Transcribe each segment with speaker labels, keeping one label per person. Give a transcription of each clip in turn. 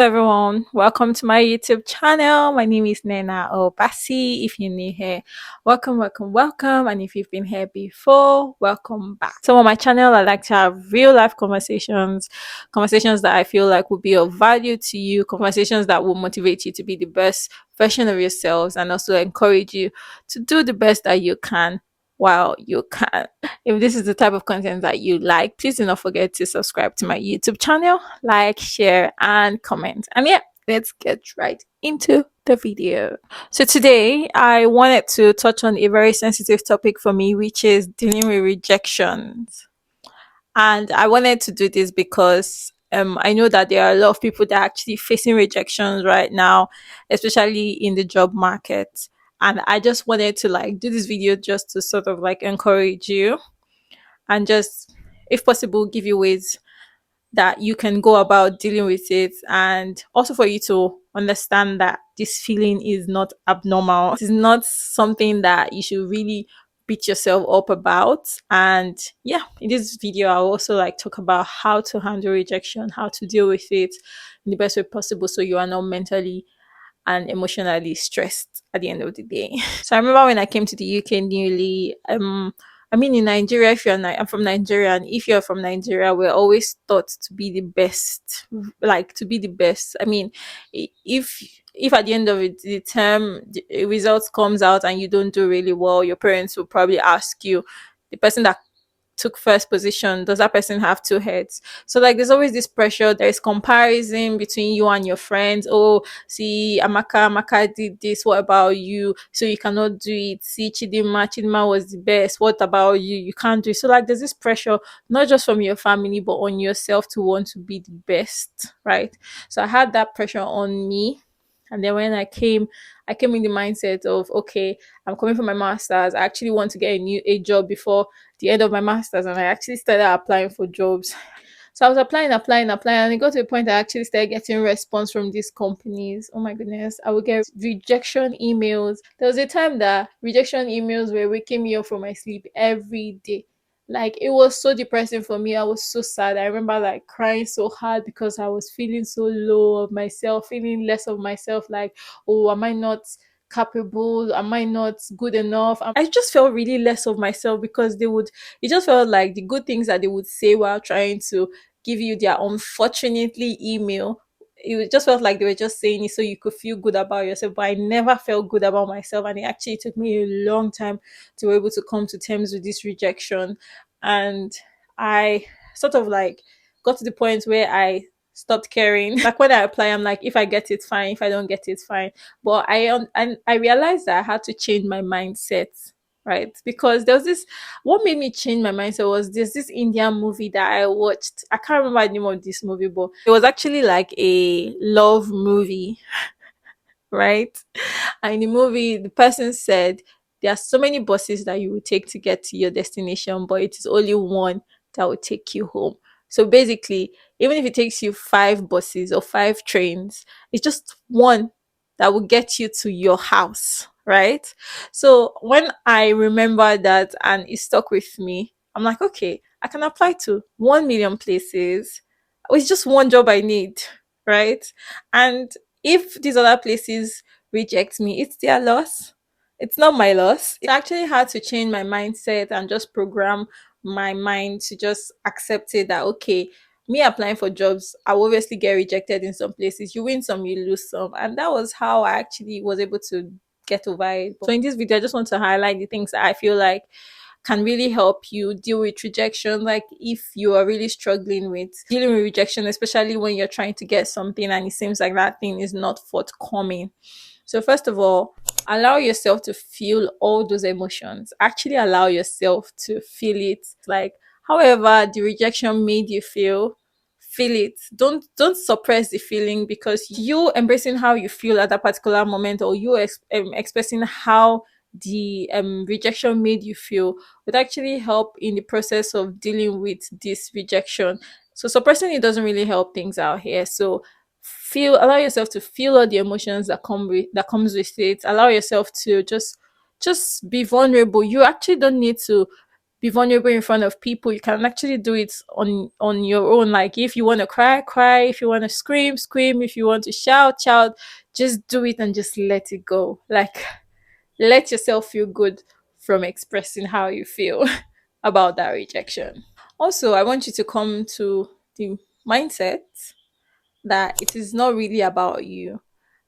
Speaker 1: Everyone, welcome to my YouTube channel. My name is Nena Obasi. If you're new here, welcome. And if you've been here before, welcome back. So on my channel, I like to have real life conversations that I feel like will be of value to you, conversations that will motivate you to be the best version of yourselves and also encourage you to do the best that you can while you can. If this is the type of content that you like, please do not forget to subscribe to my YouTube channel, like, share, and comment. And yeah, let's get right into the video. So today I wanted to touch on a very sensitive topic for me, which is dealing with rejections. And I wanted to do this because I know that there are a lot of people that are actually facing rejections right now, especially in the job market. And I just wanted to do this video just to sort of encourage you and just, if possible, give you ways that you can go about dealing with it, and also for you to understand that this feeling is not abnormal. It is not something that you should really beat yourself up about. And yeah, in this video I'll also talk about how to handle rejection, how to deal with it in the best way possible so you are not mentally and emotionally stressed at the end of the day. So I remember when I came to the UK newly, I mean, in Nigeria, if I'm from Nigeria, and if you're from Nigeria, we're always taught to be the best, to be the best. I mean, if at the end of it, the term the results comes out and you don't do really well, your parents will probably ask you, the person that took first position, does that person have two heads? So there's always this pressure, there's comparison between you and your friends. Oh, see, Amaka did this, what about you? So you cannot do it. See, Chidima was the best, what about you? You can't do it. So there's this pressure, not just from your family but on yourself to want to be the best, right? So I had that pressure on me. And then when I came in the mindset of, okay, I'm coming for my master's. I actually want to get a job before the end of my master's, and I actually started applying for jobs. So I was applying, and it got to a point I actually started getting response from these companies. Oh my goodness, I would get rejection emails. There was a time that rejection emails were waking me up from my sleep every day. It was so depressing for me. I was so sad. I remember crying so hard because I was feeling so low of myself, feeling less of myself. Oh, am I not capable? Am I not good enough? I just felt really less of myself because it just felt like the good things that they would say while trying to give you their unfortunately email. It just felt like they were just saying it so you could feel good about yourself, but I never felt good about myself. And it actually took me a long time to be able to come to terms with this rejection. And I sort of got to the point where I stopped caring. When I apply, I'm like, if I get it, fine. If I don't get it, fine. But and I realized that I had to change my mindset, right? Because there was this, what made me change my mindset was this Indian movie that I watched. I can't remember the name of this movie, but it was actually like a love movie, right? And in the movie, the person said there are so many buses that you will take to get to your destination, but it is only one that will take you home. So basically, even if it takes you five buses or five trains, it's just one that will get you to your house, right? So when I remember that and it stuck with me, I'm like, okay, I can apply to 1 million places. It's just one job I need, right? And if these other places reject me, it's their loss. It's not my loss. It actually had to change my mindset and just program my mind to just accept it that, okay, me applying for jobs, I will obviously get rejected in some places. You win some, you lose some. And that was how I actually was able to get over it. So in this video, I just want to highlight the things that I feel like can really help you deal with rejection. If you are really struggling with dealing with rejection, especially when you're trying to get something and it seems like that thing is not forthcoming. So first of all, allow yourself to feel all those emotions. Actually allow yourself to feel it. However the rejection made you feel it. Don't suppress the feeling, because you embracing how you feel at that particular moment, or you expressing how the rejection made you feel, would actually help in the process of dealing with this rejection. So suppressing it doesn't really help things out here. So allow yourself to feel all the emotions that comes with it. Allow yourself to just be vulnerable. You actually don't need to be vulnerable in front of people. You can actually do it on your own. Like if you want to cry, cry. If you want to scream, scream. If you want to shout, shout. Just do it and just let it go. Like let yourself feel good from expressing how you feel about that rejection. Also, I want you to come to the mindset that it is not really about you.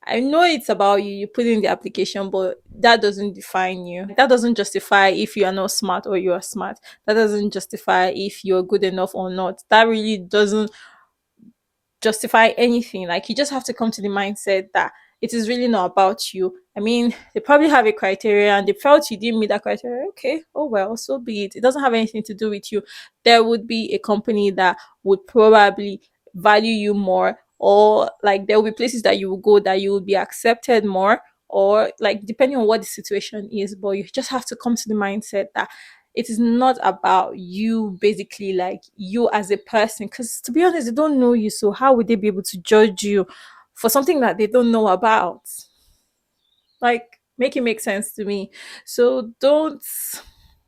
Speaker 1: I know it's about you, you put in the application, but that doesn't define you. That doesn't justify if you are not smart or you are smart. That doesn't justify if you're good enough or not. That really doesn't justify anything. Like you just have to come to the mindset that it is really not about you. I mean, they probably have a criteria and they felt you didn't meet that criteria. Okay, oh well, so be it. It doesn't have anything to do with you. There would be a company that would probably value you more, or like there will be places that you will go that you will be accepted more, or like depending on what the situation is. But you just have to come to the mindset that it is not about you, basically, like you as a person, because to be honest, they don't know you, so how would they be able to judge you for something that they don't know about? Like, make it make sense to me. So don't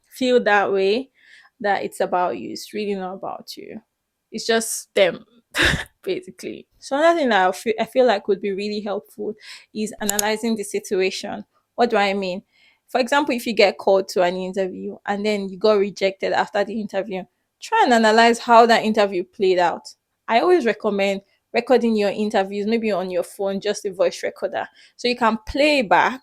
Speaker 1: feel that way, that it's about you. It's really not about you. It's just them, basically. So another thing that I feel like would be really helpful is analyzing the situation. What do I mean? For example, if you get called to an interview and then you got rejected after the interview, try and analyze how that interview played out. I always recommend recording your interviews, maybe on your phone, just a voice recorder, so you can play back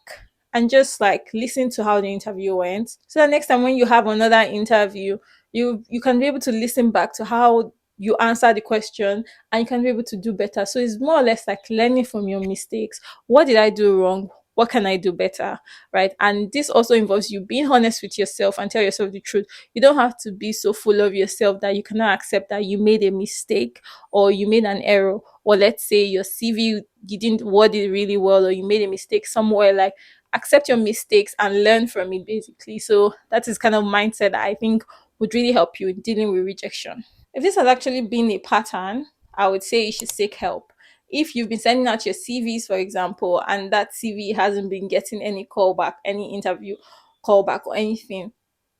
Speaker 1: and just like listen to how the interview went. So that next time when you have another interview, you can be able to listen back to how you answer the question, and you can be able to do better. So it's more or less like learning from your mistakes. What did I do wrong? What can I do better? Right. And this also involves you being honest with yourself and tell yourself the truth. You don't have to be so full of yourself that you cannot accept that you made a mistake or you made an error. Or let's say your CV, you didn't word it really well, or you made a mistake somewhere. Like accept your mistakes and learn from it, basically. So that is kind of mindset that I think would really help you in dealing with rejection. If this has actually been a pattern, I would say you should seek help. If you've been sending out your CVs, for example, and that CV hasn't been getting any callback, any interview callback or anything,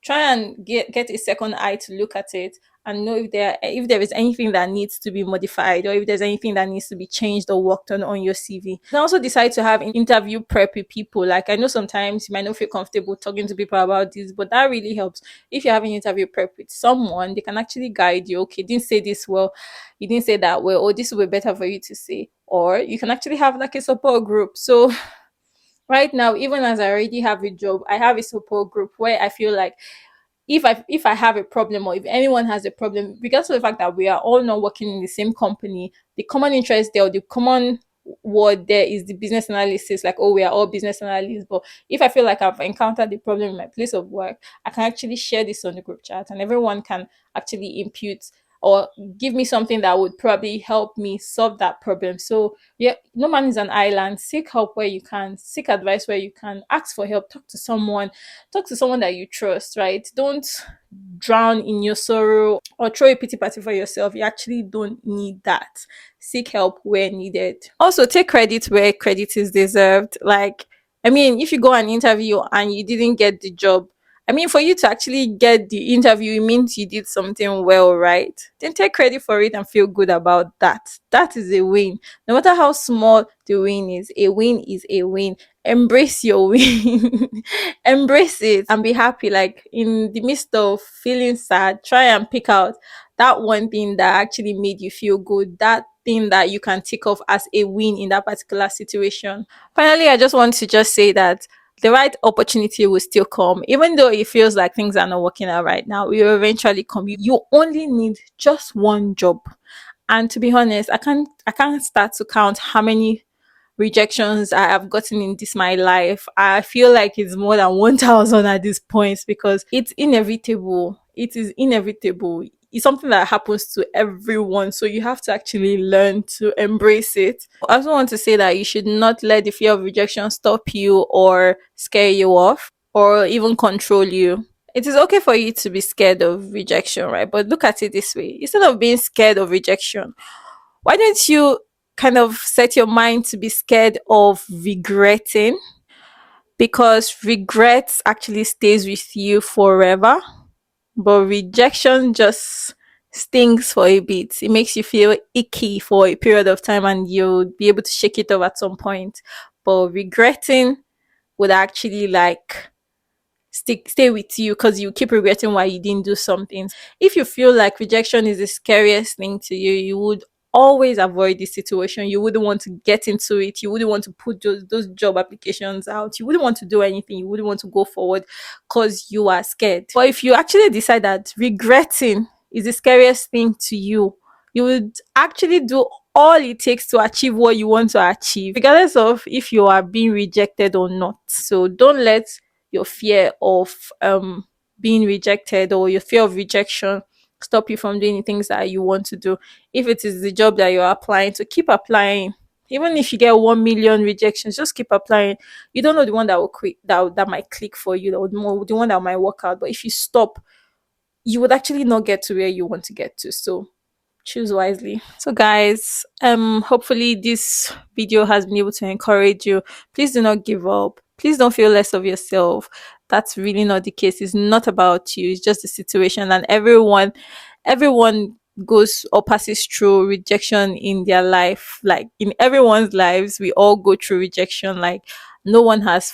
Speaker 1: try and get a second eye to look at it and know if there is anything that needs to be modified, or if there's anything that needs to be changed or worked on your CV. You can also decide to have interview prep with people. Like I know sometimes you might not feel comfortable talking to people about this, but that really helps. If you're having interview prep with someone, they can actually guide you. Okay, didn't say this well, you didn't say that well, or this will be better for you to say. Or you can actually have like a support group. So right now, even as I already have a job, I have a support group where I feel like if I have a problem, or if anyone has a problem, because of the fact that we are all not working in the same company, the common interest there, or the common word there is the business analysis. Like, oh, we are all business analysts. But if I feel like I've encountered the problem in my place of work, I can actually share this on the group chat, and everyone can actually impute or give me something that would probably help me solve that problem. So yeah, no man is an island. Seek help where you can, seek advice where you can, ask for help, talk to someone that you trust, right? Don't drown in your sorrow or throw a pity party for yourself. You actually don't need that. Seek help where needed. Also, take credit where credit is deserved. Like, I mean, if you go an interview and you didn't get the job, I mean, for you to actually get the interview, it means you did something well, right? Then take credit for it and feel good about that. That is a win. No matter how small the win is, a win is a win. Embrace your win. Embrace it and be happy. Like in the midst of feeling sad, try and pick out that one thing that actually made you feel good, that thing that you can tick off as a win in that particular situation. Finally, I just want to just say that the right opportunity will still come. Even though it feels like things are not working out right now, it will eventually come. You only need just one job. And to be honest, I can't start to count how many rejections I have gotten in this my life. I feel like it's more than 1,000 at this point, because it's inevitable. It is inevitable. It's something that happens to everyone. So you have to actually learn to embrace it. I also want to say that you should not let the fear of rejection stop you or scare you off or even control you. It is okay for you to be scared of rejection, right? But look at it this way: instead of being scared of rejection, why don't you kind of set your mind to be scared of regretting? Because regret actually stays with you forever. but rejection just stings for a bit. It makes you feel icky for a period of time and you'll be able to shake it off at some point. But regretting would actually like stay with you because you keep regretting why you didn't do something. If you feel like rejection is the scariest thing to you, you would always avoid this situation. You wouldn't want to get into it. You wouldn't want to put those job applications out. You wouldn't want to do anything. You wouldn't want to go forward because you are scared. But if you actually decide that regretting is the scariest thing to you, you would actually do all it takes to achieve what you want to achieve, regardless of if you are being rejected or not. So don't let your fear of being rejected or your fear of rejection stop you from doing the things that you want to do. If it is the job that you're applying to, keep applying. Even if you get 1 million rejections, just keep applying. You don't know the one that will click, that might click for you, that would more the one that might work out. But if you stop, you would actually not get to where you want to get to. So choose wisely. So guys, hopefully this video has been able to encourage you. Please do not give up. Please don't feel less of yourself. That's really not the case. It's not about you. It's just the situation, and everyone goes or passes through rejection in their life. Like in everyone's lives, we all go through rejection. Like no one has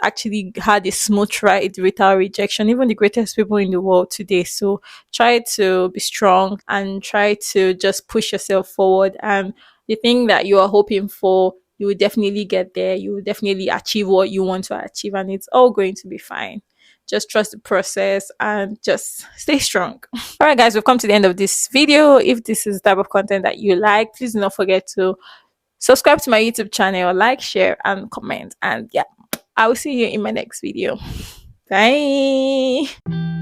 Speaker 1: actually had a smooth ride without rejection, even the greatest people in the world today. So try to be strong and try to just push yourself forward, and the thing that you are hoping for, you will definitely get there. You will definitely achieve what you want to achieve, and it's all going to be fine. Just trust the process and just stay strong. All right, guys, we've come to the end of this video. If this is the type of content that you like, please do not forget to subscribe to my YouTube channel, like, share, and comment. And yeah, I will see you in my next video. Bye.